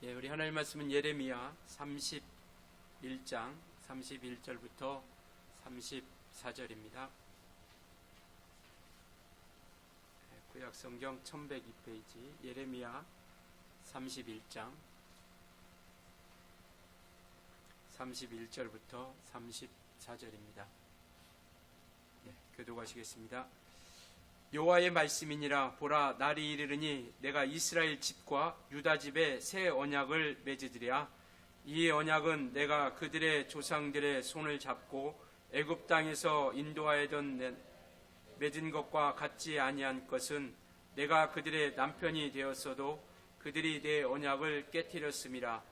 예, 우리 하나님 말씀은 예레미야 31장 31절부터 34절입니다. 구약 성경 1102페이지 예레미야 31장 31절부터 34절입니다. 네, 교독하시겠습니다. 여호와의 말씀이니라. 보라, 날이 이르르니 내가 이스라엘 집과 유다 집에 새 언약을 맺으리라. 이 언약은 내가 그들의 조상들의 손을 잡고 애굽 땅에서 인도하여던 맺은 것과 같지 아니한 것은 내가 그들의 남편이 되었어도 그들이 내 언약을 깨뜨렸음이라.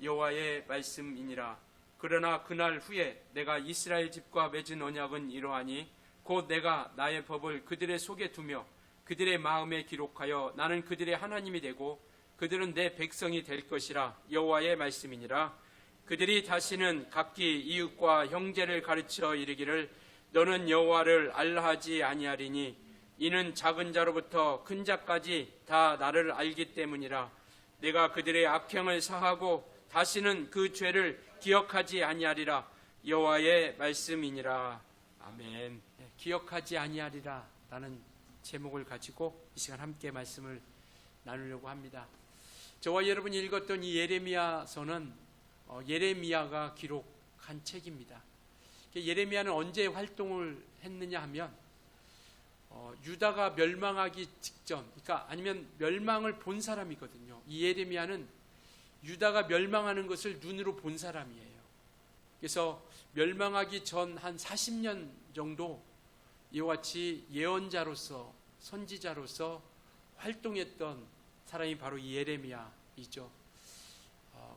여호와의 말씀이니라. 그러나 그날 후에 내가 이스라엘 집과 맺은 언약은 이러하니 곧 내가 나의 법을 그들의 속에 두며 그들의 마음에 기록하여 나는 그들의 하나님이 되고 그들은 내 백성이 될 것이라. 여호와의 말씀이니라. 그들이 다시는 각기 이웃과 형제를 가르쳐 이르기를 너는 여호와를 알라 하지 아니하리니 이는 작은 자로부터 큰 자까지 다 나를 알기 때문이라. 내가 그들의 악행을 사하고 다시는 그 죄를 기억하지 아니하리라. 여호와의 말씀이니라. 아멘. 기억하지 아니하리라 라는 제목을 가지고 이 시간 함께 말씀을 나누려고 합니다. 저와 여러분이 읽었던 이 예레미야서는 예레미야가 기록한 책입니다. 예레미야는 언제 활동을 했느냐 하면 유다가 멸망하기 직전, 그러니까 아니면 멸망을 본 사람이거든요. 이 예레미야는 유다가 멸망하는 것을 눈으로 본 사람이에요. 그래서 멸망하기 전 한 40년 정도 이와 같이 예언자로서 선지자로서 활동했던 사람이 바로 이 예레미야이죠.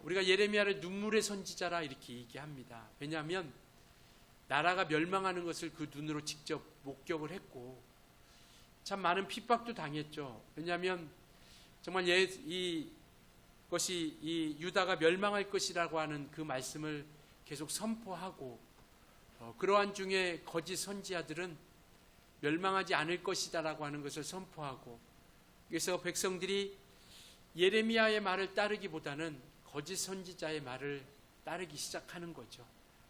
우리가 예레미야를 눈물의 선지자라 이렇게 얘기합니다. 왜냐하면 나라가 멸망하는 것을 그 눈으로 직접 목격을 했고 참 많은 핍박도 당했죠. 왜냐하면 정말 이것이 이 유다가 멸망할 것이라고 하는 그 말씀을 계속 선포하고 그러한 중에 거짓 선지자들은 멸망하지 않을 것이다라고 하는 것을 선포하고 그래서 백성들이 예레미야의 말을 따르기보다는 거짓 선지자의 말을 따르기 시작하는 거죠.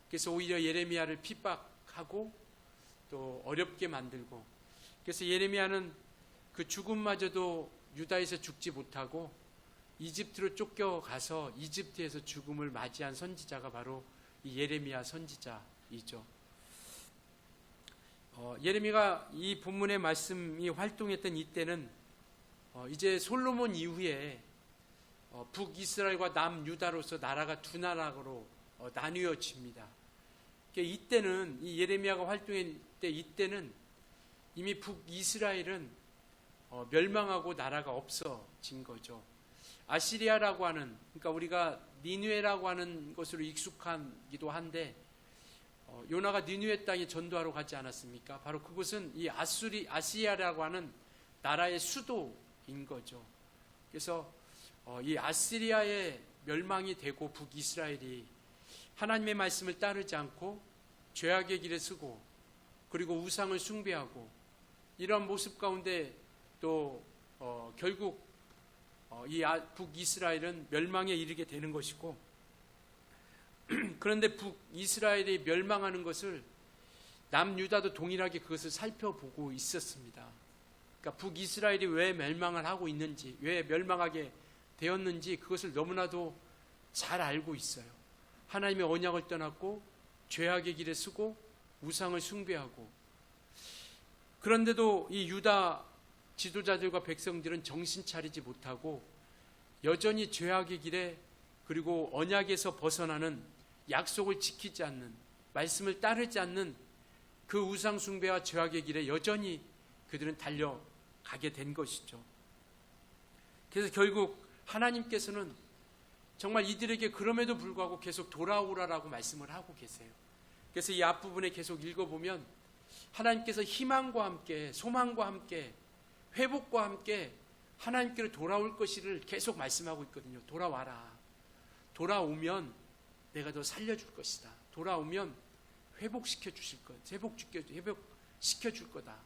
그래서 오히려 예레미야를 핍박하고 또 어렵게 만들고 그래서 예레미야는 그 죽음마저도 유다에서 죽지 못하고 이집트로 쫓겨가서 이집트에서 죽음을 맞이한 선지자가 바로 이 예레미야 선지자이죠. 예레미야가 이 본문의 말씀이 활동했던 이때는 이제 솔로몬 이후에 북이스라엘과 남유다로서 나라가 두 나라로 나뉘어집니다. 이때는 이 예레미야가 활동할 때 이때는 이미 북이스라엘은 멸망하고 나라가 없어진 거죠. 아시리아라고 하는, 그러니까 우리가 니느웨라고 하는 것으로 익숙하기도 한데 요나가 니느웨 땅에 전도하러 가지 않았습니까? 바로 그곳은 이 아시리아라고 하는 나라의 수도인 거죠. 그래서 이 아시리아의 멸망이 되고 북이스라엘이 하나님의 말씀을 따르지 않고 죄악의 길에 서고 그리고 우상을 숭배하고 이런 모습 가운데 또 결국 이 북이스라엘은 멸망에 이르게 되는 것이고 그런데 북이스라엘이 멸망하는 것을 남유다도 동일하게 그것을 살펴보고 있었습니다. 그러니까 북이스라엘이 왜 멸망을 하고 있는지, 왜 멸망하게 되었는지 그것을 너무나도 잘 알고 있어요. 하나님의 언약을 떠났고 죄악의 길에 서고 우상을 숭배하고 그런데도 이 유다 지도자들과 백성들은 정신 차리지 못하고 여전히 죄악의 길에 그리고 언약에서 벗어나는 약속을 지키지 않는 말씀을 따르지 않는 그 우상 숭배와 죄악의 길에 여전히 그들은 달려가게 된 것이죠. 그래서 결국 하나님께서는 정말 이들에게 그럼에도 불구하고 계속 돌아오라라고 말씀을 하고 계세요. 그래서 이 앞부분에 계속 읽어보면 하나님께서 희망과 함께 소망과 함께 회복과 함께 하나님께로 돌아올 것을 계속 말씀하고 있거든요. 돌아와라. 돌아오면 내가 너 살려줄 것이다. 돌아오면 회복시켜 주실 것, 회복시켜 줄 거다.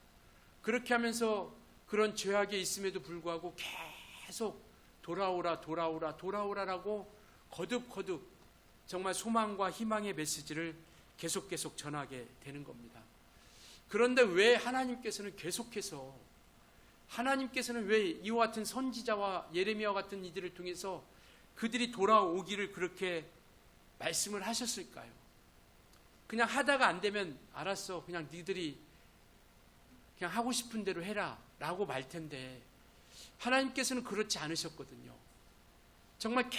그렇게 하면서 그런 죄악에 있음에도 불구하고 계속 돌아오라 돌아오라 돌아오라라고 거듭거듭 정말 소망과 희망의 메시지를 계속 전하게 되는 겁니다. 그런데 왜 하나님께서는 왜 이와 같은 선지자와 예레미야와 같은 이들을 통해서 그들이 돌아오기를 그렇게 말씀을 하셨을까요? 그냥 하다가 안 되면 알았어, 그냥 니들이 그냥 하고 싶은 대로 해라 라고 말 텐데, 하나님께서는 그렇지 않으셨거든요. 정말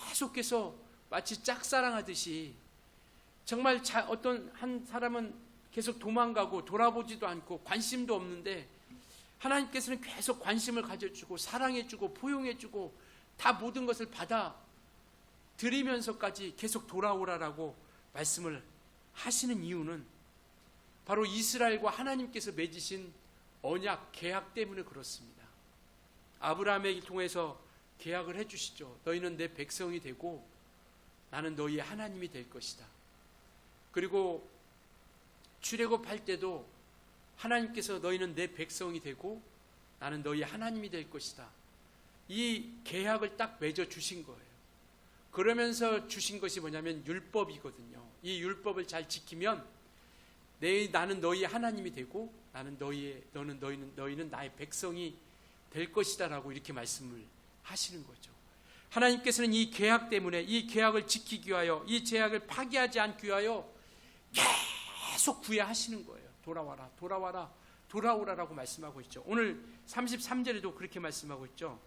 계속해서 마치 짝사랑하듯이, 정말 어떤 한 사람은 계속 도망가고 돌아보지도 않고 관심도 없는데, 하나님께서는 계속 관심을 가져주고 사랑해주고 포용해주고 다 모든 것을 받아 들이면서까지 계속 돌아오라라고 말씀을 하시는 이유는 바로 이스라엘과 하나님께서 맺으신 언약, 계약 때문에 그렇습니다. 아브라함을 통해서 계약을 해주시죠. 너희는 내 백성이 되고 나는 너희의 하나님이 될 것이다. 그리고 출애굽할 때도 하나님께서 너희는 내 백성이 되고 나는 너희의 하나님이 될 것이다. 이 계약을 딱 맺어 주신 거예요. 그러면서 주신 것이 뭐냐면 율법이거든요. 이 율법을 잘 지키면 나는 너희의 하나님이 되고 너희는 나의 백성이 될 것이다라고 이렇게 말씀을 하시는 거죠. 하나님께서는 이 계약 때문에 이 계약을 지키기 위하여, 이 제약을 파기하지 않기 위하여 계속 구애하시는 거예요. 돌아와라 돌아와라 돌아오라라고 말씀하고 있죠. 오늘 33절에도 그렇게 말씀하고 있죠.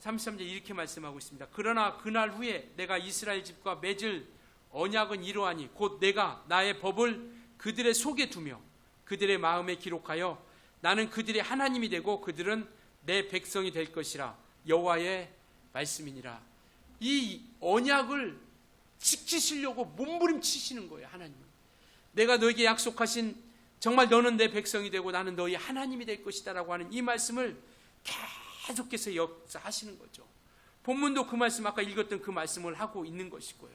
33절 이렇게 말씀하고 있습니다. 그러나 그날 후에 내가 이스라엘 집과 맺을 언약은 이러하니 곧 내가 나의 법을 그들의 속에 두며 그들의 마음에 기록하여 나는 그들의 하나님이 되고 그들은 내 백성이 될 것이라. 여호와의 말씀이니라. 이 언약을 지키시려고 몸부림치시는 거예요. 하나님은 내가 너에게 약속하신, 정말 너는 내 백성이 되고 나는 너희 하나님이 될 것이다 라고 하는 이 말씀을 계속해서 역사하시는 거죠. 본문도 그 말씀, 아까 읽었던 그 말씀을 하고 있는 것이고요.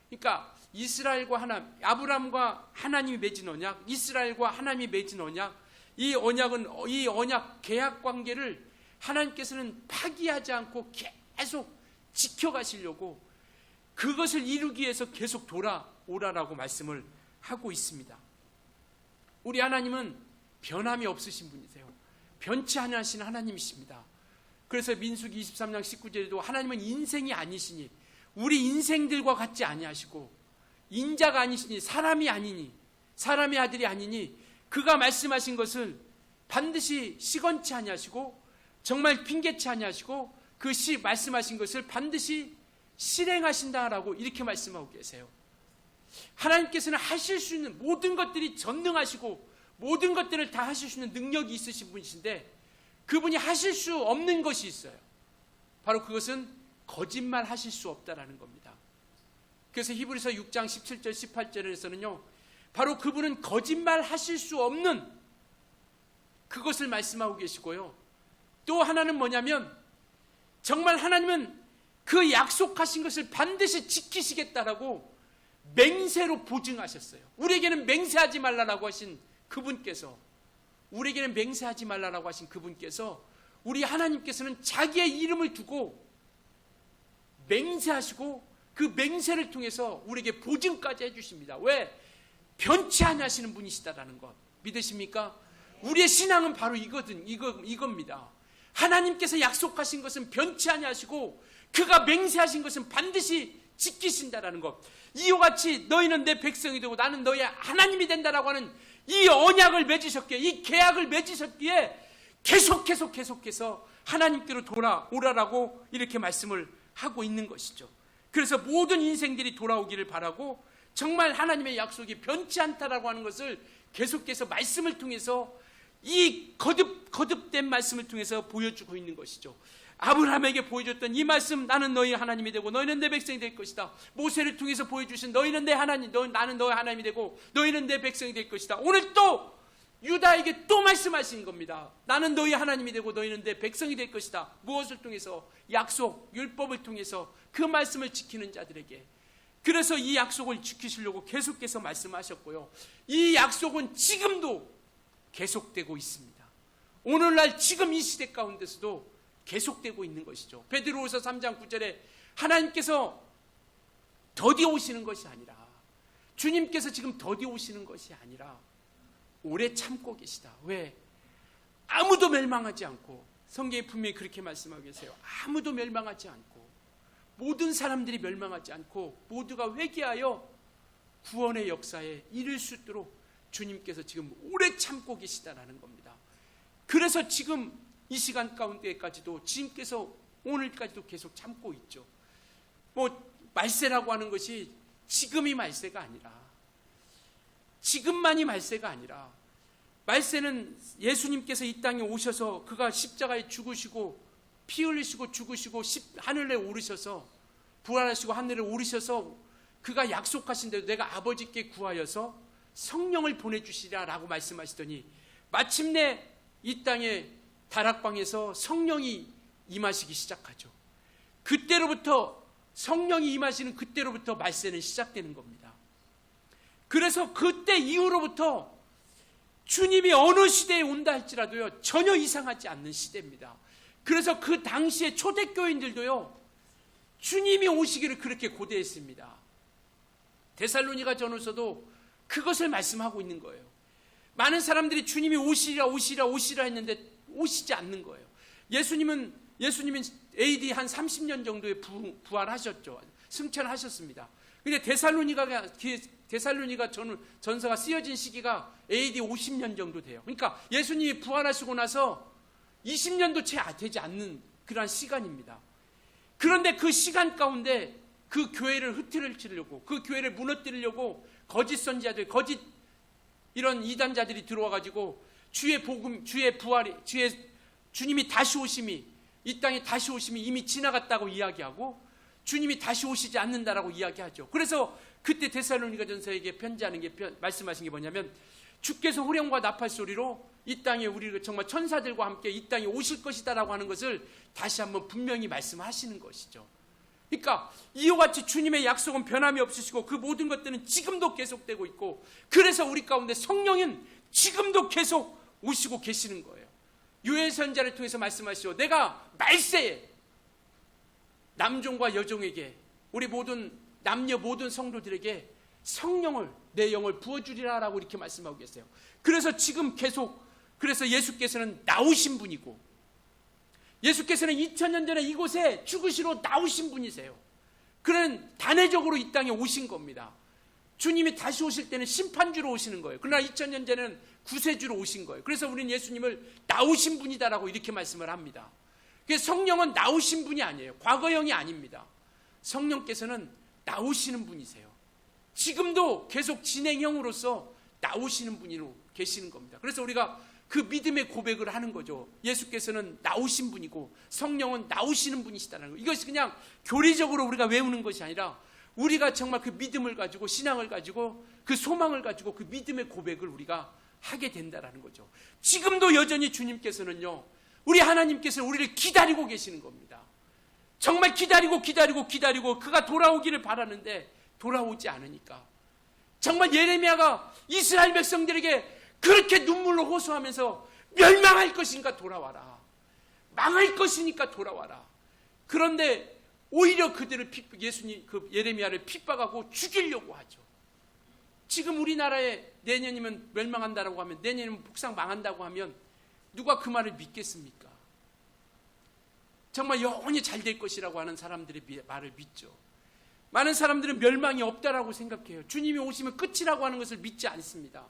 그러니까 이스라엘과 아브라함과 하나님이 맺은 언약, 이스라엘과 하나님이 맺은 언약, 이 언약 계약 관계를 하나님께서는 파기하지 않고 계속 지켜가시려고 그것을 이루기 위해서 계속 돌아오라라고 말씀을 하고 있습니다. 우리 하나님은 변함이 없으신 분이세요. 변치 않으신 하나님이십니다. 그래서 민수기 23장 19절에도 하나님은 인생이 아니시니, 우리 인생들과 같지 아니하시고 인자가 아니시니, 사람이 아니니, 사람의 아들이 아니니 그가 말씀하신 것을 반드시 시건치 아니하시고 정말 핑계치 아니하시고 그 말씀하신 것을 반드시 실행하신다라고 이렇게 말씀하고 계세요. 하나님께서는 하실 수 있는 모든 것들이 전능하시고 모든 것들을 다 하실 수 있는 능력이 있으신 분이신데, 그분이 하실 수 없는 것이 있어요. 바로 그것은 거짓말 하실 수 없다라는 겁니다. 그래서 히브리서 6장 17절 18절에서는요 바로 그분은 거짓말 하실 수 없는 그것을 말씀하고 계시고요, 또 하나는 뭐냐면 정말 하나님은 그 약속하신 것을 반드시 지키시겠다라고 맹세로 보증하셨어요. 우리에게는 맹세하지 말라라고 하신 그분께서, 우리 하나님께서는 자기의 이름을 두고 맹세하시고 그 맹세를 통해서 우리에게 보증까지 해주십니다. 왜? 변치 아니하시는 분이시다라는 것 믿으십니까? 우리의 신앙은 바로 이겁니다. 하나님께서 약속하신 것은 변치 아니하시고 그가 맹세하신 것은 반드시 지키신다라는 것. 이와 같이 너희는 내 백성이 되고 나는 너희의 하나님이 된다라고 하는 이 언약을 맺으셨기에, 이 계약을 맺으셨기에 계속해서 하나님께로 돌아오라라고 이렇게 말씀을 하고 있는 것이죠. 그래서 모든 인생들이 돌아오기를 바라고 정말 하나님의 약속이 변치 않다라고 하는 것을 계속해서 말씀을 통해서, 이 거듭된 말씀을 통해서 보여주고 있는 것이죠. 아브라함에게 보여줬던 이 말씀, 나는 너희 하나님이 되고 너희는 내 백성이 될 것이다. 모세를 통해서 보여주신 너희는 내 하나님, 나는 너희 하나님이 되고 너희는 내 백성이 될 것이다. 오늘 또 유다에게 또 말씀하신 겁니다. 나는 너희 하나님이 되고 너희는 내 백성이 될 것이다. 무엇을 통해서? 약속, 율법을 통해서 그 말씀을 지키는 자들에게. 그래서 이 약속을 지키시려고 계속해서 말씀하셨고요, 이 약속은 지금도 계속되고 있습니다. 오늘날 지금 이 시대 가운데서도 계속되고 있는 것이죠. 베드로후서 3장 9절에 하나님께서 더디 오시는 것이 아니라, 주님께서 지금 더디 오시는 것이 아니라 오래 참고 계시다. 왜? 아무도 멸망하지 않고, 성경에 분명히 그렇게 말씀하고 계세요. 아무도 멸망하지 않고, 모든 사람들이 멸망하지 않고 모두가 회개하여 구원의 역사에 이를 수 있도록 주님께서 지금 오래 참고 계시다라는 겁니다. 그래서 지금 이 시간 가운데까지도 주님께서 오늘까지도 계속 참고 있죠. 말세라고 하는 것이 지금이 말세가 아니라, 지금만이 말세가 아니라, 말세는 예수님께서 이 땅에 오셔서 그가 십자가에 죽으시고 피 흘리시고 죽으시고 하늘에 오르셔서 부활하시고 하늘에 오르셔서 그가 약속하신 대로 내가 아버지께 구하여서 성령을 보내주시라 라고 말씀하시더니 마침내 이 땅에 다락방에서 성령이 임하시기 시작하죠. 그때로부터, 성령이 임하시는 그때로부터 말세는 시작되는 겁니다. 그래서 그때 이후로부터 주님이 어느 시대에 온다 할지라도요, 전혀 이상하지 않는 시대입니다. 그래서 그 당시에 초대교인들도요, 주님이 오시기를 그렇게 고대했습니다. 데살로니가 전후서도 그것을 말씀하고 있는 거예요. 많은 사람들이 주님이 오시리라 오시리라 오시리라 했는데 오시지 않는 거예요. 예수님은 AD 한 30년 정도에 부활하셨죠. 승천하셨습니다. 근데 데살로니가 전서가 쓰여진 시기가 AD 50년 정도 돼요. 그러니까 예수님이 부활하시고 나서 20년도 채 되지 않는 그러한 시간입니다. 그런데 그 시간 가운데 그 교회를 흐트러뜨리려고, 그 교회를 무너뜨리려고 거짓 선지자들, 거짓 이런 이단자들이 들어와가지고 주의 복음, 주의 부활이, 주님이 다시 오심이, 이 땅에 다시 오심이 이미 지나갔다고 이야기하고 주님이 다시 오시지 않는다라고 이야기하죠. 그래서 그때 데살로니가전서에게 편지하는 게 말씀하신 게 뭐냐면, 주께서 후령과 나팔 소리로 이 땅에 우리 정말 천사들과 함께 이 땅에 오실 것이다라고 하는 것을 다시 한번 분명히 말씀하시는 것이죠. 그러니까 이와 같이 주님의 약속은 변함이 없으시고 그 모든 것들은 지금도 계속되고 있고, 그래서 우리 가운데 성령은 지금도 계속 오시고 계시는 거예요. 요엘 선지자를 통해서 말씀하시죠. 내가 말세에 남종과 여종에게, 우리 모든 남녀 모든 성도들에게 성령을, 내 영을 부어주리라 라고 이렇게 말씀하고 계세요. 그래서 지금 계속, 그래서 예수께서는 나오신 분이고, 예수께서는 2000년 전에 이곳에 죽으시러 나오신 분이세요. 그런 단회적으로 이 땅에 오신 겁니다. 주님이 다시 오실 때는 심판주로 오시는 거예요. 그러나 2000년 전에는 구세주로 오신 거예요. 그래서 우리는 예수님을 나오신 분이다라고 이렇게 말씀을 합니다. 그래서 성령은 나오신 분이 아니에요. 과거형이 아닙니다. 성령께서는 나오시는 분이세요. 지금도 계속 진행형으로서 나오시는 분으로 계시는 겁니다. 그래서 우리가 그 믿음의 고백을 하는 거죠. 예수께서는 나오신 분이고 성령은 나오시는 분이시다는 거. 이것이 그냥 교리적으로 우리가 외우는 것이 아니라 우리가 정말 그 믿음을 가지고, 신앙을 가지고, 그 소망을 가지고 그 믿음의 고백을 우리가 하게 된다라는 거죠. 지금도 여전히 주님께서는요, 우리 하나님께서 우리를 기다리고 계시는 겁니다. 정말 기다리고 그가 돌아오기를 바라는데 돌아오지 않으니까, 정말 예레미야가 이스라엘 백성들에게 그렇게 눈물로 호소하면서 멸망할 것인가 돌아와라, 망할 것이니까 돌아와라. 그런데 오히려 그들을 예수님, 그 예레미야를 핍박하고 죽이려고 하죠. 지금 우리나라에 내년이면 멸망한다라고 하면, 내년이면 북상 망한다고 하면 누가 그 말을 믿겠습니까? 정말 영원히 잘 될 것이라고 하는 사람들의 말을 믿죠. 많은 사람들은 멸망이 없다라고 생각해요. 주님이 오시면 끝이라고 하는 것을 믿지 않습니다.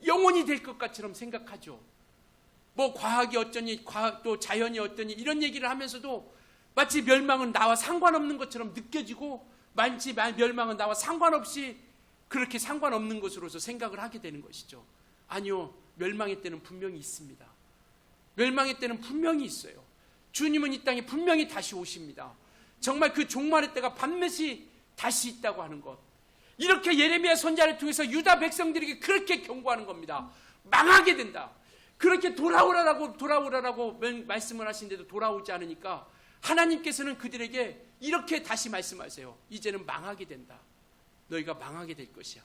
영원히 될 것 같처럼 생각하죠. 뭐 과학이 어쩌니, 또 자연이 어떠니 이런 얘기를 하면서도 마치 멸망은 나와 상관없는 것처럼 느껴지고, 마치 멸망은 나와 상관없이 그렇게 상관없는 것으로서 생각을 하게 되는 것이죠. 아니요, 멸망의 때는 분명히 있습니다. 멸망의 때는 분명히 있어요. 주님은 이 땅에 분명히 다시 오십니다. 정말 그 종말의 때가 반드시 다시 있다고 하는 것, 이렇게 예레미야 선지자를 통해서 유다 백성들에게 그렇게 경고하는 겁니다. 망하게 된다. 그렇게 돌아오라라고 말씀을 하신데도 돌아오지 않으니까 하나님께서는 그들에게 이렇게 다시 말씀하세요. 이제는 망하게 된다. 너희가 망하게 될 것이야.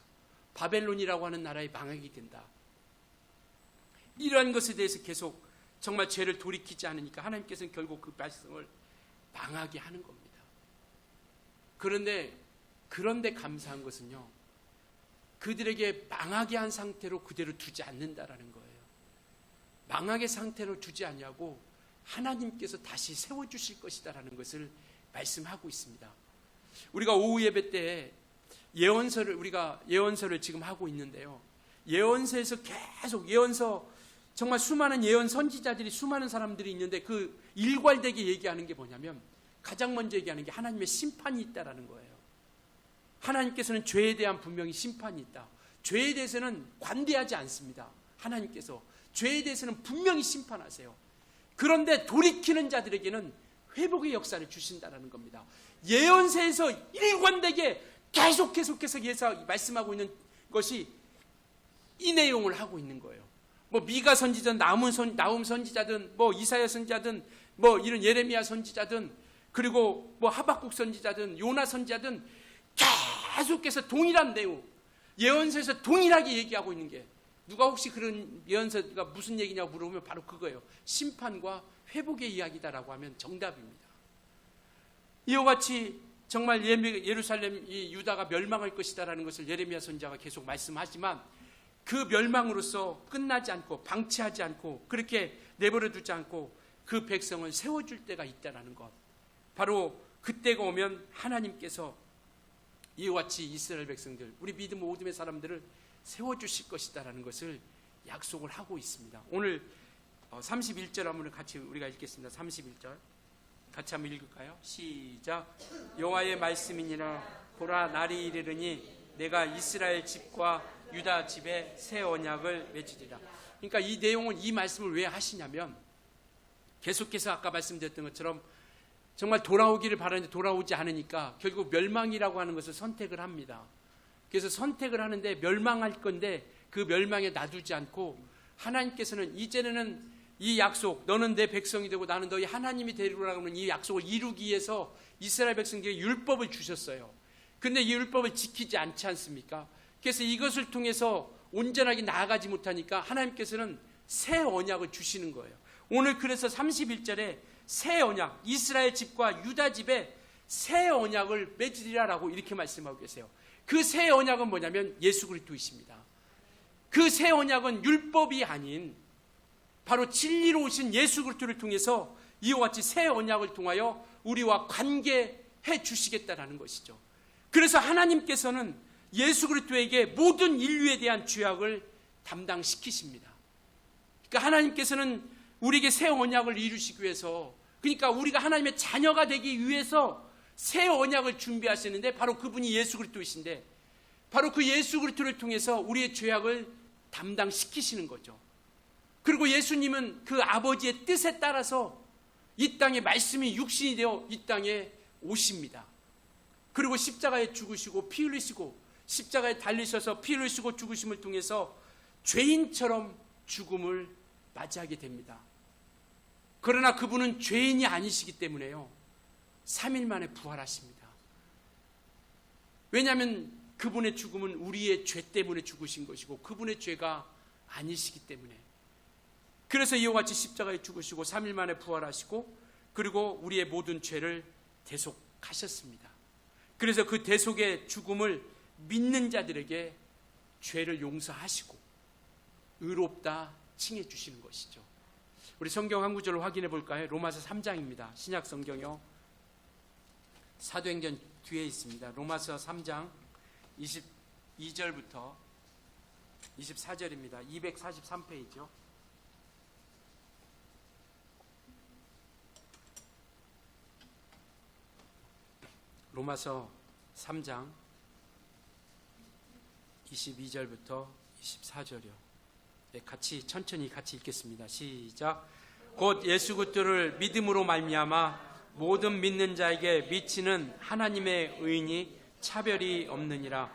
바벨론이라고 하는 나라에 망하게 된다. 이러한 것에 대해서 계속 정말 죄를 돌이키지 않으니까 하나님께서는 결국 그 백성을 망하게 하는 겁니다. 그런데 감사한 것은요, 그들에게 망하게 한 상태로 그대로 두지 않는다라는 거예요. 망하게 상태로 두지 않냐고 하나님께서 다시 세워주실 것이다라는 것을 말씀하고 있습니다. 우리가 오후 예배 때 우리가 예언서를 지금 하고 있는데요, 예언서에서 계속 정말 수많은 예언 선지자들이, 수많은 사람들이 있는데 그 일괄되게 얘기하는 게 뭐냐면, 가장 먼저 얘기하는 게 하나님의 심판이 있다라는 거예요. 하나님께서는 죄에 대한 분명히 심판이 있다. 죄에 대해서는 관대하지 않습니다. 하나님께서 죄에 대해서는 분명히 심판하세요. 그런데 돌이키는 자들에게는 회복의 역사를 주신다는 겁니다. 예언서에서 일관되게 계속해서 예서 말씀하고 있는 것이 이 내용을 하고 있는 거예요. 뭐 미가 선지자든 나훔 선지자든 뭐 이사야 선지자든 뭐 이런 예레미야 선지자든 그리고 뭐 하박국 선지자든 요나 선지자든 계속해서 동일한 내용, 예언서에서 동일하게 얘기하고 있는 게, 누가 혹시 그런 예언서가 무슨 얘기냐고 물어보면 바로 그거예요. 심판과 회복의 이야기다라고 하면 정답입니다. 이와 같이 정말 예루살렘, 유다가 멸망할 것이다라는 것을 예레미야 선지자가 계속 말씀하지만, 그 멸망으로서 끝나지 않고 방치하지 않고 그렇게 내버려 두지 않고 그 백성을 세워줄 때가 있다는 것, 바로 그때가 오면 하나님께서 이와 같이 이스라엘 백성들, 우리 믿음 모둠의 사람들을 세워주실 것이다라는 것을 약속을 하고 있습니다. 오늘 31절 한번 같이 우리가 읽겠습니다. 31절 같이 한번 읽을까요? 시작. 여호와의 말씀이니라. 보라, 날이 이르르니 내가 이스라엘 집과 유다 집에 새 언약을 맺으리라. 그러니까 이 내용은, 이 말씀을 왜 하시냐면, 계속해서 아까 말씀드렸던 것처럼 정말 돌아오기를 바라는데 돌아오지 않으니까 결국 멸망이라고 하는 것을 선택을 합니다. 그래서 선택을 하는데 멸망할 건데 그 멸망에 놔두지 않고 하나님께서는 이제는 이 약속, 너는 내 백성이 되고 나는 너희 하나님이 되리라고 하는 이 약속을 이루기 위해서 이스라엘 백성들에게 율법을 주셨어요. 근데 이 율법을 지키지 않지 않습니까? 그래서 이것을 통해서 온전하게 나아가지 못하니까 하나님께서는 새 언약을 주시는 거예요. 오늘 그래서 31절에 새 언약, 이스라엘 집과 유다 집에 새 언약을 맺으리라라고 이렇게 말씀하고 계세요. 그 새 언약은 뭐냐면 예수 그리스도이십니다. 그 새 언약은 율법이 아닌 바로 진리로 오신 예수 그리스도를 통해서 이와 같이 새 언약을 통하여 우리와 관계해 주시겠다라는 것이죠. 그래서 하나님께서는 예수 그리스도에게 모든 인류에 대한 죄악을 담당시키십니다. 그러니까 하나님께서는 우리에게 새 언약을 이루시기 위해서, 그러니까 우리가 하나님의 자녀가 되기 위해서 새 언약을 준비하시는데 바로 그분이 예수 그리스도이신데, 바로 그 예수 그리스도를 통해서 우리의 죄악을 담당시키시는 거죠. 그리고 예수님은 그 아버지의 뜻에 따라서 이 땅에 말씀이 육신이 되어 이 땅에 오십니다. 그리고 십자가에 죽으시고 피 흘리시고, 십자가에 달리셔서 피 흘리시고 죽으심을 통해서 죄인처럼 죽음을 맞이하게 됩니다. 그러나 그분은 죄인이 아니시기 때문에요, 3일 만에 부활하십니다. 왜냐하면 그분의 죽음은 우리의 죄 때문에 죽으신 것이고 그분의 죄가 아니시기 때문에. 그래서 이와 같이 십자가에 죽으시고 3일 만에 부활하시고 그리고 우리의 모든 죄를 대속하셨습니다. 그래서 그 대속의 죽음을 믿는 자들에게 죄를 용서하시고 의롭다 칭해 주시는 것이죠. 우리 성경 한 구절을 확인해 볼까요? 로마서 3장입니다. 신약 성경요. 사도행전 뒤에 있습니다. 로마서 3장 22절부터 24절입니다. 243페이지요. 로마서 3장 22절부터 24절이요. 네, 천천히 같이 읽겠습니다. 시작. 곧 예수 그리스도를 믿음으로 말미암아 모든 믿는 자에게 미치는 하나님의 의인이 차별이 없느니라.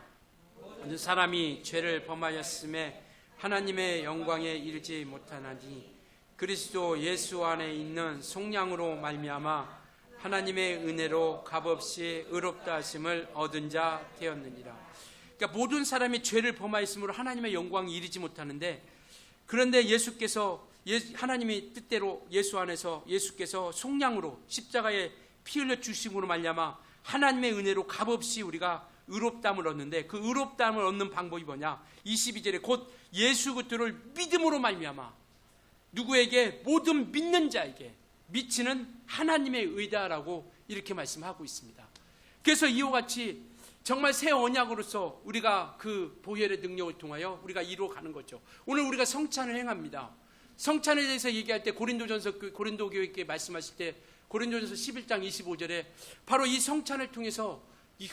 모든 사람이 죄를 범하였음에 하나님의 영광에 이르지 못하나니 그리스도 예수 안에 있는 속량으로 말미암아 하나님의 은혜로 값없이 의롭다 하심을 얻은 자 되었느니라. 그러니까 모든 사람이 죄를 범하였으므로 하나님의 영광이 이르지 못하는데, 그런데 예수께서 하나님이 뜻대로 예수 안에서 예수께서 속량으로 십자가에 피 흘려 주심으로 말미암아 하나님의 은혜로 값없이 우리가 의롭다함을 얻는데, 그 의롭다함을 얻는 방법이 뭐냐? 22절에 곧 예수 그리스도를 믿음으로 말미암아 누구에게? 모든 믿는 자에게 미치는 하나님의 의다라고 이렇게 말씀하고 있습니다. 그래서 이와 같이 정말 새 언약으로서 우리가 그 보혈의 능력을 통하여 우리가 이루어가는 거죠. 오늘 우리가 성찬을 행합니다. 성찬에 대해서 얘기할 때 고린도 교회께 말씀하실 때 고린도전서 11장 25절에 바로 이 성찬을 통해서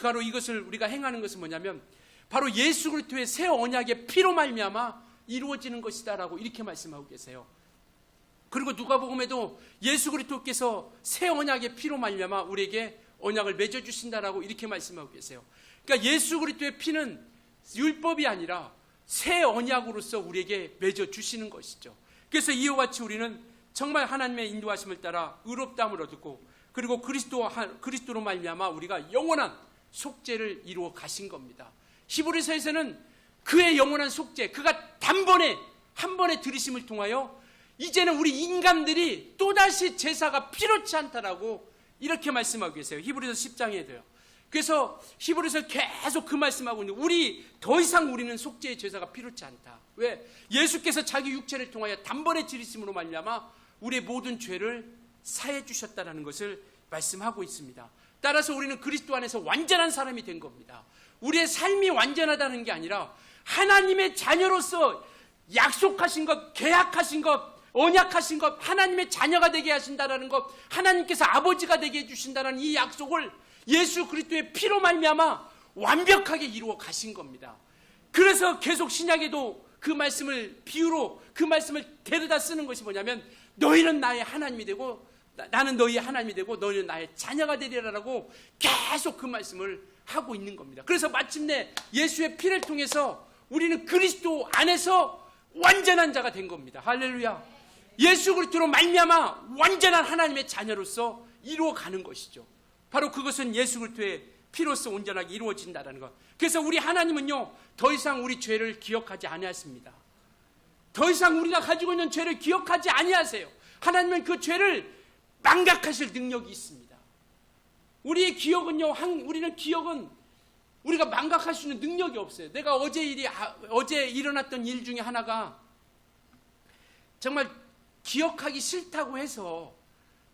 바로 이것을 우리가 행하는 것은 뭐냐면 바로 예수 그리스도의 새 언약의 피로 말미암아 이루어지는 것이다라고 이렇게 말씀하고 계세요. 그리고 누가복음에도 예수 그리스도께서 새 언약의 피로 말미암아 우리에게 언약을 맺어 주신다라고 이렇게 말씀하고 계세요. 그러니까 예수 그리스도의 피는 율법이 아니라 새 언약으로서 우리에게 맺어 주시는 것이죠. 그래서 이와 같이 우리는 정말 하나님의 인도하심을 따라 의롭다함을 얻고, 그리고 그리스도로 말미암아 우리가 영원한 속죄를 이루어 가신 겁니다. 히브리서에서는 그의 영원한 속죄, 그가 단번에 한 번의 들이심을 통하여 이제는 우리 인간들이 또다시 제사가 필요치 않다라고 이렇게 말씀하고 계세요. 히브리서 10장에도요. 그래서 히브리서 계속 그 말씀하고 있는데 더 이상 우리는 속죄의 제사가 필요치 않다. 왜? 예수께서 자기 육체를 통하여 단번에 들이심으로 말미암아 우리의 모든 죄를 사해 주셨다는 것을 말씀하고 있습니다. 따라서 우리는 그리스도 안에서 완전한 사람이 된 겁니다. 우리의 삶이 완전하다는 게 아니라 하나님의 자녀로서 약속하신 것, 계약하신 것, 언약하신 것, 하나님의 자녀가 되게 하신다는 것, 하나님께서 아버지가 되게 해주신다는 이 약속을 예수 그리스도의 피로 말미암아 완벽하게 이루어 가신 겁니다. 그래서 계속 신약에도 그 말씀을 비유로 그 말씀을 데려다 쓰는 것이 뭐냐면 너희는 나의 하나님이 되고 나는 너희의 하나님이 되고 너희는 나의 자녀가 되리라라고 계속 그 말씀을 하고 있는 겁니다. 그래서 마침내 예수의 피를 통해서 우리는 그리스도 안에서 완전한 자가 된 겁니다. 할렐루야. 예수 그리스도로 말미암아 완전한 하나님의 자녀로서 이루어가는 것이죠. 바로 그것은 예수 그리스도의 피로서 온전하게 이루어진다는 것. 그래서 우리 하나님은요 더 이상 우리 죄를 기억하지 아니하십니다. 더 이상 우리가 가지고 있는 죄를 기억하지 아니하세요. 하나님은 그 죄를 망각하실 능력이 있습니다. 우리의 기억은요, 우리는 기억은 우리가 망각할 수 있는 능력이 없어요. 내가 어제 일어났던 일 중에 하나가 정말 기억하기 싫다고 해서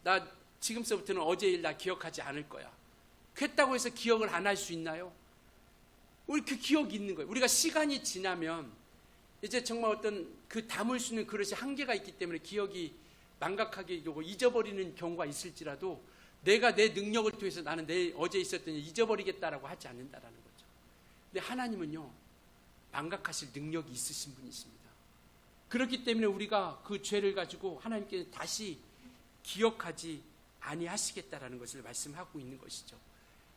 나 지금서부터는 어제 일 나 기억하지 않을 거야. 그랬다고 해서 기억을 안 할 수 있나요? 우리 그 기억이 있는 거예요. 우리가 시간이 지나면 이제 정말 어떤 그 담을 수 있는 그릇이 한계가 있기 때문에 기억이 망각하게 되고 잊어버리는 경우가 있을지라도 내가 내 능력을 통해서 나는 어제 있었던 일 잊어버리겠다라고 하지 않는다라는 거죠. 근데 하나님은요 망각하실 능력이 있으신 분이십니다. 그렇기 때문에 우리가 그 죄를 가지고 하나님께 다시 기억하지 아니하시겠다라는 것을 말씀하고 있는 것이죠.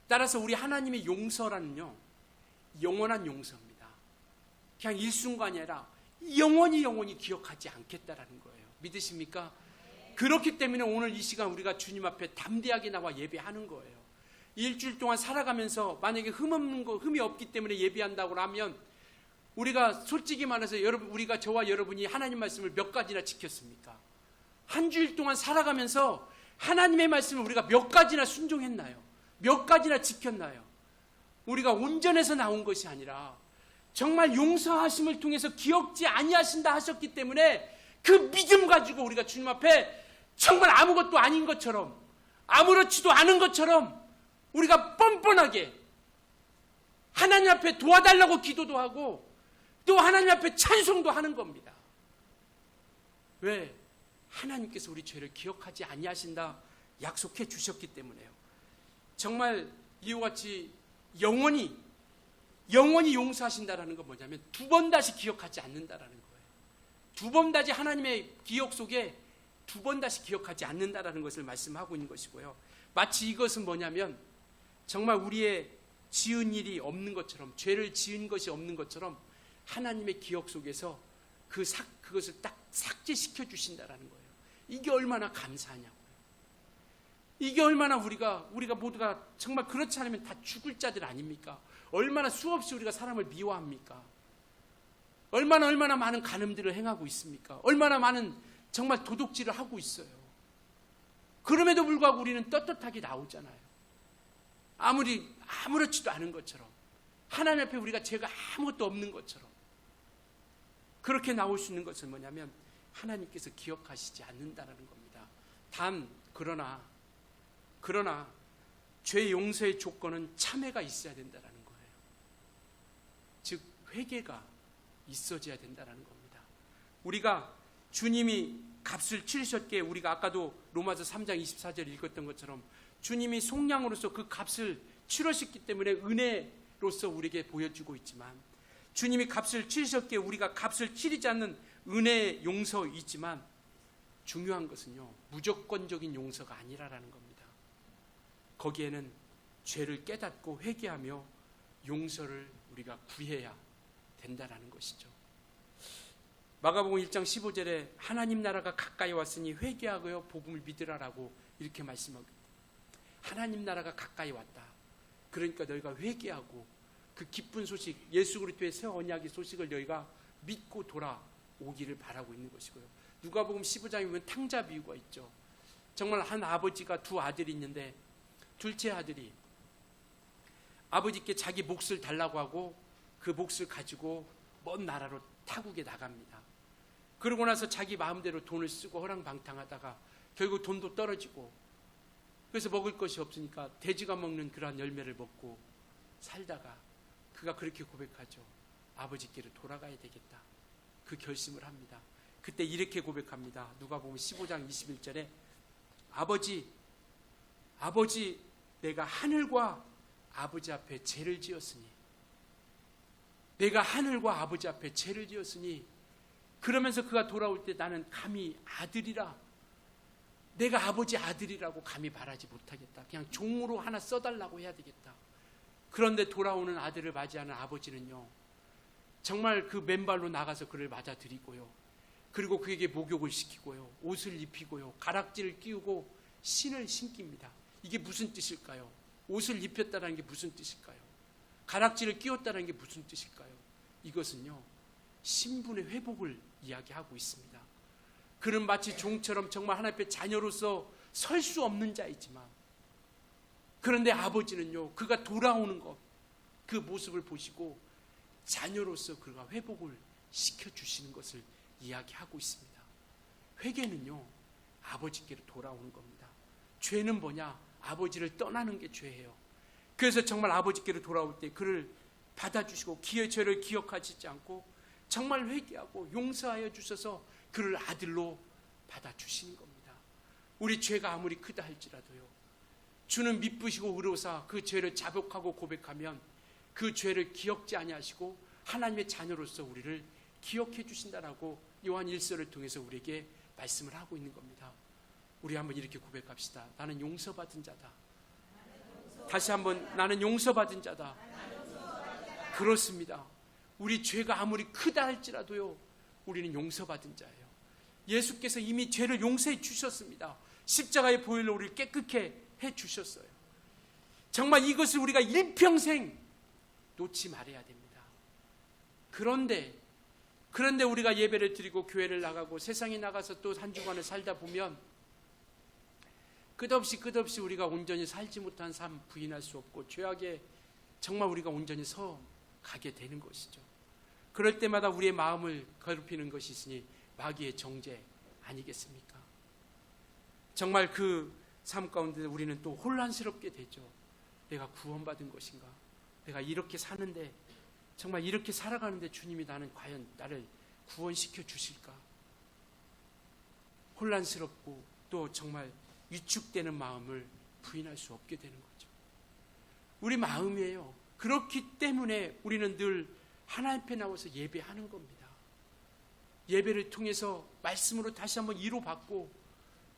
따라서 우리 하나님의 용서라는요 영원한 용서입니다. 그냥 일순간이 아니라 영원히 기억하지 않겠다라는 거예요. 믿으십니까? 그렇기 때문에 오늘 이 시간 우리가 주님 앞에 담대하게 나와 예배하는 거예요. 일주일 동안 살아가면서 만약에 흠이 없기 때문에 예배한다고 하면 우리가 솔직히 말해서 우리가 저와 여러분이 하나님 말씀을 몇 가지나 지켰습니까? 한 주일 동안 살아가면서 하나님의 말씀을 우리가 몇 가지나 순종했나요? 몇 가지나 지켰나요? 우리가 온전해서 나온 것이 아니라 정말 용서하심을 통해서 기억지 아니하신다 하셨기 때문에 그 믿음 가지고 우리가 주님 앞에 정말 아무것도 아닌 것처럼 아무렇지도 않은 것처럼 우리가 뻔뻔하게 하나님 앞에 도와달라고 기도도 하고 또 하나님 앞에 찬송도 하는 겁니다. 왜? 하나님께서 우리 죄를 기억하지 아니하신다 약속해 주셨기 때문에요. 정말 이와 같이 영원히 용서하신다라는 건 뭐냐면 두 번 다시 기억하지 않는다라는 거예요. 두 번 다시 하나님의 기억 속에 두 번 다시 기억하지 않는다라는 것을 말씀하고 있는 것이고요. 마치 이것은 뭐냐면 정말 우리의 지은 일이 없는 것처럼 죄를 지은 것이 없는 것처럼 하나님의 기억 속에서 그것을 딱 삭제시켜 주신다라는 거예요. 이게 얼마나 감사하냐고요. 이게 얼마나 우리가 모두가 정말 그렇지 않으면 다 죽을 자들 아닙니까? 얼마나 수없이 우리가 사람을 미워합니까? 얼마나 많은 간음들을 행하고 있습니까? 얼마나 많은 정말 도둑질을 하고 있어요. 그럼에도 불구하고 우리는 떳떳하게 나오잖아요. 아무렇지도 않은 것처럼, 하나님 앞에 우리가 죄가 아무것도 없는 것처럼 그렇게 나올 수 있는 것은 뭐냐면 하나님께서 기억하시지 않는다는 겁니다. 그러나 죄 용서의 조건은 참회가 있어야 된다는 거예요. 즉 회개가 있어져야 된다는 겁니다. 우리가 주님이 값을 치르셨기에, 우리가 아까도 로마서 3장 24절 읽었던 것처럼 주님이 속량으로서 그 값을 치르셨기 때문에 은혜로서 우리에게 보여주고 있지만, 주님이 값을 치르셨기에 우리가 값을 치르지 않는 은혜의 용서 있지만, 중요한 것은요, 무조건적인 용서가 아니라는 겁니다. 거기에는 죄를 깨닫고 회개하며 용서를 우리가 구해야 된다는 것이죠. 마가복음 1장 15절에 하나님 나라가 가까이 왔으니 회개하고요 복음을 믿으라라고 이렇게 말씀하고, 하나님 나라가 가까이 왔다. 그러니까 너희가 회개하고 그 기쁜 소식, 예수 그리스도의 새 언약의 소식을 너희가 믿고 돌아오기를 바라고 있는 것이고요. 누가복음 15장에 보면 탕자 비유가 있죠. 정말 한 아버지가 두 아들이 있는데, 둘째 아들이 아버지께 자기 몫을 달라고 하고 그 몫을 가지고 먼 나라로 타국에 나갑니다. 그러고 나서 자기 마음대로 돈을 쓰고 허랑방탕하다가 결국 돈도 떨어지고, 그래서 먹을 것이 없으니까 돼지가 먹는 그러한 열매를 먹고 살다가 그가 그렇게 고백하죠. 아버지께로 돌아가야 되겠다. 그 결심을 합니다. 그때 이렇게 고백합니다. 누가복음 15장 21절에 아버지, 내가 하늘과 아버지 앞에 죄를 지었으니, 내가 하늘과 아버지 앞에 죄를 지었으니, 그러면서 그가 돌아올 때 나는 감히 아들이라, 내가 아버지 아들이라고 감히 말하지 못하겠다. 그냥 종으로 하나 써달라고 해야 되겠다. 그런데 돌아오는 아들을 맞이하는 아버지는요, 정말 그 맨발로 나가서 그를 맞아들이고요, 그리고 그에게 목욕을 시키고요, 옷을 입히고요, 가락지를 끼우고 신을 신깁니다. 이게 무슨 뜻일까요? 옷을 입혔다는 게 무슨 뜻일까요? 가락지를 끼웠다는 게 무슨 뜻일까요? 이것은요, 신분의 회복을 이야기하고 있습니다. 그는 마치 종처럼 정말 하나님 앞에 자녀로서 설 수 없는 자이지만, 그런데 아버지는요, 그가 돌아오는 것, 그 모습을 보시고 자녀로서 그가 회복을 시켜주시는 것을 이야기하고 있습니다. 회개는요, 아버지께로 돌아오는 겁니다. 죄는 뭐냐? 아버지를 떠나는 게 죄예요. 그래서 정말 아버지께로 돌아올 때 그를 받아주시고 기의 죄를 기억하시지 않고 정말 회개하고 용서하여 주셔서 그를 아들로 받아주시는 겁니다. 우리 죄가 아무리 크다 할지라도요, 주는 미쁘시고 의로사 그 죄를 자복하고 고백하면 그 죄를 기억지 아니하시고 하나님의 자녀로서 우리를 기억해 주신다라고 요한 1서를 통해서 우리에게 말씀을 하고 있는 겁니다. 우리 한번 이렇게 고백합시다. 나는 용서받은 자다. 다시 한번, 나는 용서받은 자다. 그렇습니다. 우리 죄가 아무리 크다 할지라도요, 우리는 용서받은 자예요. 예수께서 이미 죄를 용서해 주셨습니다. 십자가의 보혈로 우리를 깨끗게 해 주셨어요. 정말 이것을 우리가 일평생 놓지 말아야 됩니다. 그런데 우리가 예배를 드리고 교회를 나가고 세상에 나가서 또 한 주간을 살다 보면 끝없이 우리가 온전히 살지 못한 삶 부인할 수 없고 죄악에 정말 우리가 온전히 서 가게 되는 것이죠. 그럴 때마다 우리의 마음을 괴롭히는 것이 있으니 마귀의 정죄 아니겠습니까? 정말 그 삶 가운데 우리는 또 혼란스럽게 되죠. 내가 구원받은 것인가? 내가 이렇게 사는데, 정말 이렇게 살아가는데 주님이 과연 나를 구원시켜 주실까? 혼란스럽고 또 정말 위축되는 마음을 부인할 수 없게 되는 거죠. 우리 마음이에요. 그렇기 때문에 우리는 늘 하나님 앞에 나와서 예배하는 겁니다. 예배를 통해서 말씀으로 다시 한번 위로받고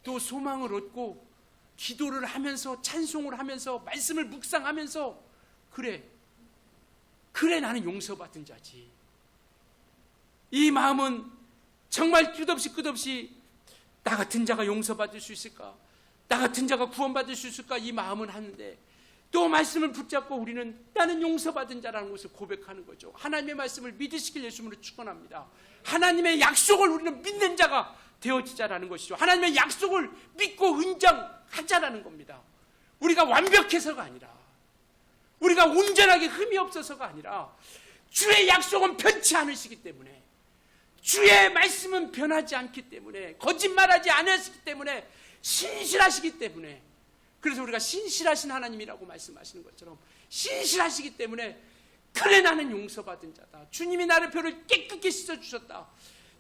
또 소망을 얻고 기도를 하면서 찬송을 하면서 말씀을 묵상하면서 그래 나는 용서받은 자지. 이 마음은 정말 끝없이 나 같은 자가 용서받을 수 있을까? 나 같은 자가 구원받을 수 있을까? 이 마음은 하는데 또 말씀을 붙잡고 우리는 나는 용서받은 자라는 것을 고백하는 거죠. 하나님의 말씀을 믿으시길 예수님으로 축원합니다. 하나님의 약속을 우리는 믿는 자가 되어지자라는 것이죠. 하나님의 약속을 믿고 은장하자라는 겁니다. 우리가 완벽해서가 아니라, 우리가 온전하게 흠이 없어서가 아니라, 주의 약속은 변치 않으시기 때문에, 주의 말씀은 변하지 않기 때문에, 거짓말하지 않으시기 때문에, 신실하시기 때문에, 그래서 우리가 신실하신 하나님이라고 말씀하시는 것처럼 신실하시기 때문에, 그래 나는 용서받은 자다. 주님이 나를 표를 깨끗게 씻어주셨다.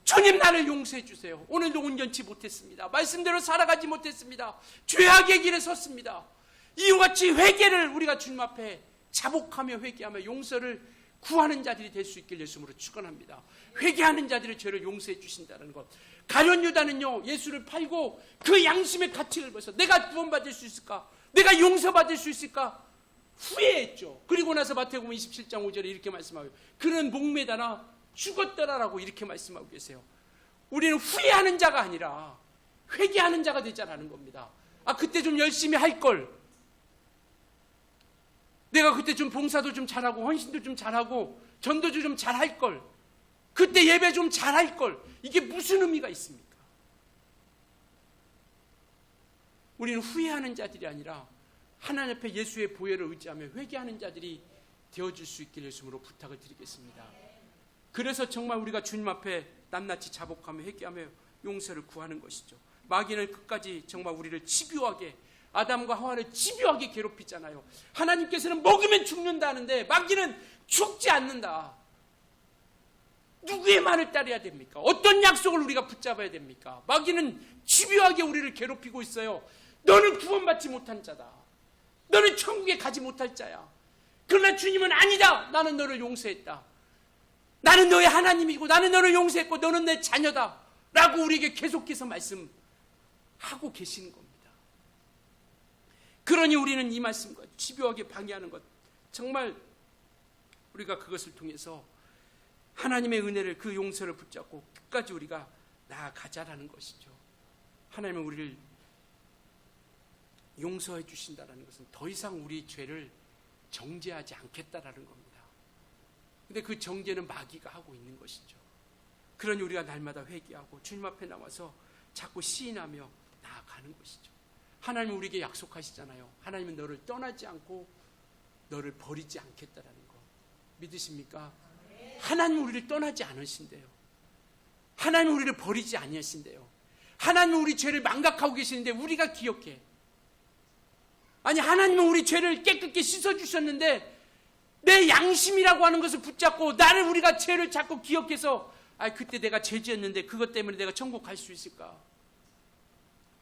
주님 나를 용서해 주세요. 오늘도 온전치 못했습니다. 말씀대로 살아가지 못했습니다. 죄악의 길에 섰습니다. 이와 같이 회개를 우리가 주님 앞에 자복하며 회개하며 용서를 구하는 자들이 될 수 있길 예수님으로 축원합니다. 회개하는 자들의 죄를 용서해 주신다는 것. 가룟 유다는요, 예수를 팔고 그 양심의 가치를 봐서 내가 구원받을 수 있을까? 내가 용서받을 수 있을까? 후회했죠. 그리고 나서 마태복음 27장 5절에 이렇게 말씀하고요. 그는 목매다나 죽었더라라고 이렇게 말씀하고 계세요. 우리는 후회하는 자가 아니라 회개하는 자가 되자라는 겁니다. 아, 그때 좀 열심히 할 걸. 내가 그때 좀 봉사도 좀 잘하고 헌신도 좀 잘하고 전도도 좀 잘할 걸. 그때 예배 좀 잘할 걸. 이게 무슨 의미가 있습니까? 우리는 후회하는 자들이 아니라 하나님 앞에 예수의 보혈을 의지하며 회개하는 자들이 되어줄 수 있길 예수님으로 부탁을 드리겠습니다. 그래서 정말 우리가 주님 앞에 낱낱이 자복하며 회개하며 용서를 구하는 것이죠. 마귀는 끝까지 정말 우리를 집요하게, 아담과 하와를 집요하게 괴롭히잖아요. 하나님께서는 먹으면 죽는다는데 마귀는 죽지 않는다. 누구의 말을 따라야 됩니까? 어떤 약속을 우리가 붙잡아야 됩니까? 마귀는 집요하게 우리를 괴롭히고 있어요. 너는 구원받지 못한 자다. 너는 천국에 가지 못할 자야. 그러나 주님은 아니다. 나는 너를 용서했다. 나는 너의 하나님이고 나는 너를 용서했고 너는 내 자녀다. 라고 우리에게 계속해서 말씀하고 계시는 겁니다. 그러니 우리는 이 말씀과 집요하게 방해하는 것, 정말 우리가 그것을 통해서 하나님의 은혜를, 그 용서를 붙잡고 끝까지 우리가 나아가자라는 것이죠. 하나님은 우리를 용서해 주신다는 것은 더 이상 우리 죄를 정죄하지 않겠다라는 겁니다. 근데 그 정죄는 마귀가 하고 있는 것이죠. 그러니 우리가 날마다 회개하고 주님 앞에 나와서 자꾸 시인하며 나아가는 것이죠. 하나님은 우리에게 약속하시잖아요. 하나님은 너를 떠나지 않고 너를 버리지 않겠다라는 거. 믿으십니까? 하나님은 우리를 떠나지 않으신대요. 하나님은 우리를 버리지 아니하신대요. 하나님은 우리 죄를 망각하고 계시는데 우리가 기억해. 아니, 하나님은 우리 죄를 깨끗게 씻어주셨는데 내 양심이라고 하는 것을 붙잡고 나를, 우리가 죄를 자꾸 기억해서, 아, 그때 내가 죄지었는데 그것 때문에 내가 천국 갈 수 있을까?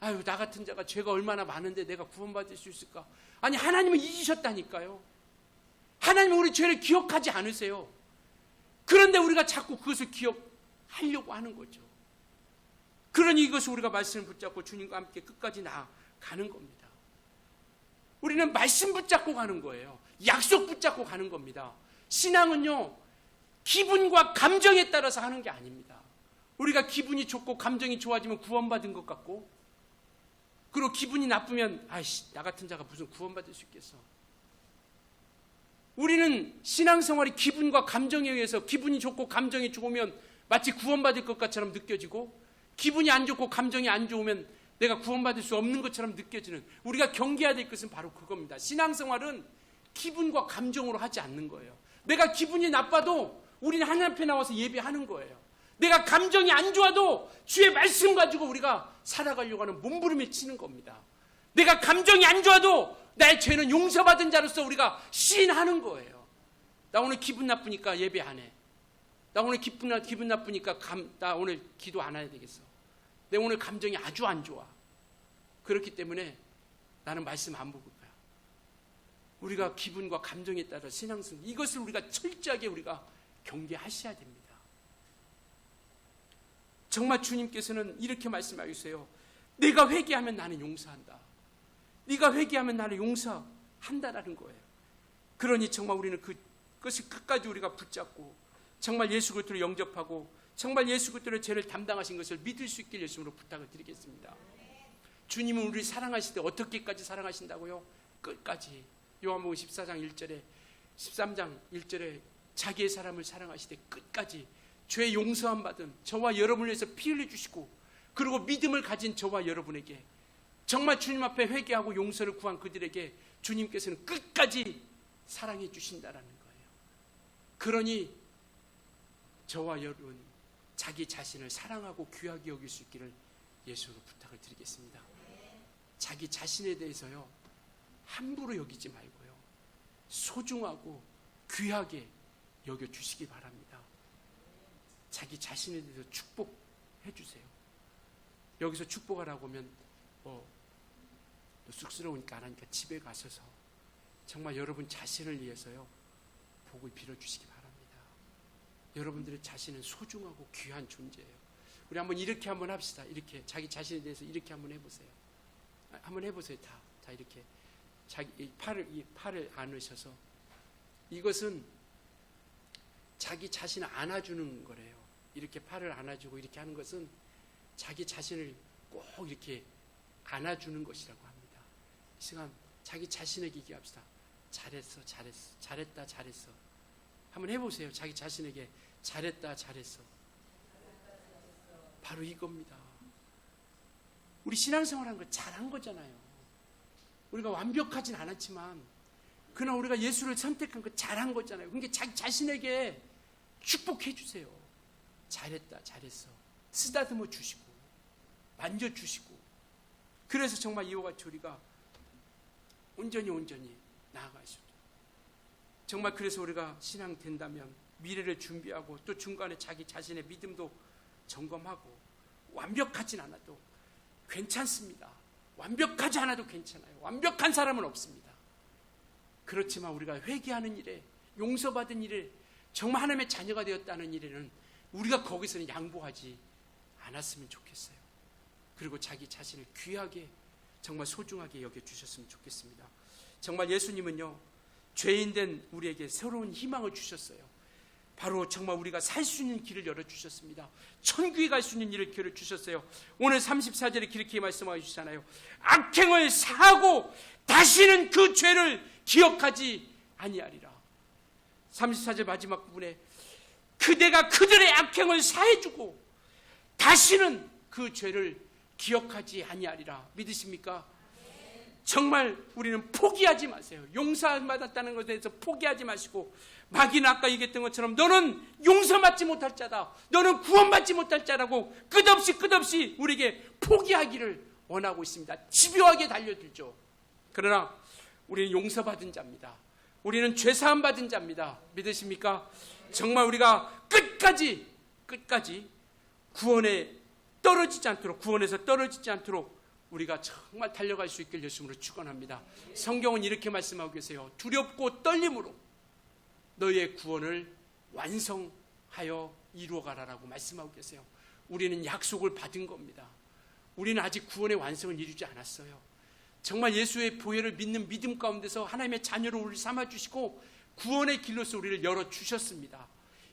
아유, 나 같은 자가 죄가 얼마나 많은데 내가 구원받을 수 있을까? 아니, 하나님은 잊으셨다니까요. 하나님은 우리 죄를 기억하지 않으세요. 그런데 우리가 자꾸 그것을 기억하려고 하는 거죠. 그러니 이것을 우리가 말씀을 붙잡고 주님과 함께 끝까지 나아가는 겁니다. 우리는 말씀 붙잡고 가는 거예요. 약속 붙잡고 가는 겁니다. 신앙은요, 기분과 감정에 따라서 하는 게 아닙니다. 우리가 기분이 좋고 감정이 좋아지면 구원받은 것 같고, 그리고 기분이 나쁘면 아이씨, 나 같은 자가 무슨 구원받을 수 있겠어. 우리는 신앙생활이 기분과 감정에 의해서, 기분이 좋고 감정이 좋으면 마치 구원받을 것 같처럼 느껴지고, 기분이 안 좋고 감정이 안 좋으면 내가 구원받을 수 없는 것처럼 느껴지는, 우리가 경계해야 될 것은 바로 그겁니다. 신앙생활은 기분과 감정으로 하지 않는 거예요. 내가 기분이 나빠도 우리는 하나님 앞에 나와서 예배하는 거예요. 내가 감정이 안 좋아도 주의 말씀 가지고 우리가 살아가려고 하는 몸부림을 치는 겁니다. 내가 감정이 안 좋아도 나의 죄는 용서받은 자로서 우리가 시인하는 거예요. 나 오늘 기분 나쁘니까 예배 안 해. 나 오늘 기분 나쁘니까 나 오늘 기도 안 해야 되겠어. 내 오늘 감정이 아주 안 좋아. 그렇기 때문에 나는 말씀 안 먹을 거야. 우리가 기분과 감정에 따라 신앙생, 이것을 우리가 철저하게 우리가 경계하셔야 됩니다. 정말 주님께서는 이렇게 말씀하셨어요. 내가 회개하면 나는 용서한다. 네가 회개하면 나를 용서한다라는 거예요. 그러니 정말 우리는 그것을 끝까지 우리가 붙잡고 정말 예수 그리스도를 영접하고 정말 예수 그리스도의 죄를 담당하신 것을 믿을 수 있길 예수님으로 부탁을 드리겠습니다. 주님은 우리를 사랑하실 때 어떻게까지 사랑하신다고요? 끝까지. 요한복음 14장 1절에 13장 1절에 자기의 사람을 사랑하실 때 끝까지 죄 용서함 받은 저와 여러분을 위해서 피 흘려 주시고 그리고 믿음을 가진 저와 여러분에게, 정말 주님 앞에 회개하고 용서를 구한 그들에게 주님께서는 끝까지 사랑해 주신다라는 거예요. 그러니 저와 여러분 자기 자신을 사랑하고 귀하게 여길 수 있기를 예수로 부탁을 드리겠습니다. 자기 자신에 대해서요, 함부로 여기지 말고요, 소중하고 귀하게 여겨주시기 바랍니다. 자기 자신에 대해서 축복해 주세요. 여기서 축복하라고 하면 너 쑥스러우니까 안 하니까 집에 가셔서 정말 여러분 자신을 위해서요, 복을 빌어주시기 바랍니다. 여러분들의 자신은 소중하고 귀한 존재예요. 우리 한번 이렇게 한번 합시다. 이렇게 자기 자신에 대해서 이렇게 한번 해보세요. 한번 해보세요. 다 이렇게 자기 팔을 안으셔서, 이것은 자기 자신을 안아주는 거래요. 이렇게 팔을 안아주고 이렇게 하는 것은 자기 자신을 꼭 이렇게 안아주는 것이라고 합니다. 이 시간 자기 자신에게 얘기합시다. 잘했어, 잘했어, 잘했다, 잘했어. 한번 해보세요. 자기 자신에게 잘했다, 잘했어. 바로 이겁니다. 우리 신앙생활한 거 잘한 거잖아요. 우리가 완벽하진 않았지만 그러나 우리가 예수를 선택한 거 잘한 거잖아요. 그러니까 자기 자신에게 축복해 주세요. 잘했다, 잘했어. 쓰다듬어 주시고 만져주시고, 그래서 정말 이와 같이 우리가 온전히 나아갈 수 있도록, 정말 그래서 우리가 신앙 된다면 미래를 준비하고 또 중간에 자기 자신의 믿음도 점검하고, 완벽하진 않아도 괜찮습니다. 완벽하지 않아도 괜찮아요. 완벽한 사람은 없습니다. 그렇지만 우리가 회개하는 일에, 용서받은 일에, 정말 하나님의 자녀가 되었다는 일에는 우리가 거기서는 양보하지 않았으면 좋겠어요. 그리고 자기 자신을 귀하게, 정말 소중하게 여겨주셨으면 좋겠습니다. 정말 예수님은요, 죄인된 우리에게 새로운 희망을 주셨어요. 바로 정말 우리가 살 수 있는 길을 열어주셨습니다. 천국에 갈 수 있는 길을 주셨어요. 오늘 34절에 그렇게 말씀하고 주시잖아요. 악행을 사하고 다시는 그 죄를 기억하지 아니하리라. 34절 마지막 부분에 그대가 그들의 악행을 사해주고 다시는 그 죄를 기억하지 아니하리라. 믿으십니까? 정말 우리는 포기하지 마세요. 용서받았다는 것에 대해서 포기하지 마시고, 마귀는 아까 얘기했던 것처럼 너는 용서받지 못할 자다, 너는 구원받지 못할 자라고 끝없이 우리에게 포기하기를 원하고 있습니다. 집요하게 달려들죠. 그러나 우리는 용서받은 자입니다. 우리는 죄사함 받은 자입니다. 믿으십니까? 정말 우리가 끝까지 구원에 떨어지지 않도록, 구원에서 떨어지지 않도록 우리가 정말 달려갈 수 있길 예수님으로 축원합니다. 성경은 이렇게 말씀하고 계세요. 두렵고 떨림으로 너희의 구원을 완성하여 이루어가라라고 말씀하고 계세요. 우리는 약속을 받은 겁니다. 우리는 아직 구원의 완성을 이루지 않았어요. 정말 예수의 보혈을 믿는 믿음 가운데서 하나님의 자녀로 우리를 삼아주시고 구원의 길로서 우리를 열어주셨습니다.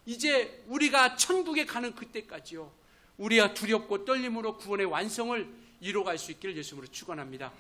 이제 우리가 천국에 가는 그때까지요, 우리가 두렵고 떨림으로 구원의 완성을 이루어갈 수 있기를 예수님으로 축원합니다.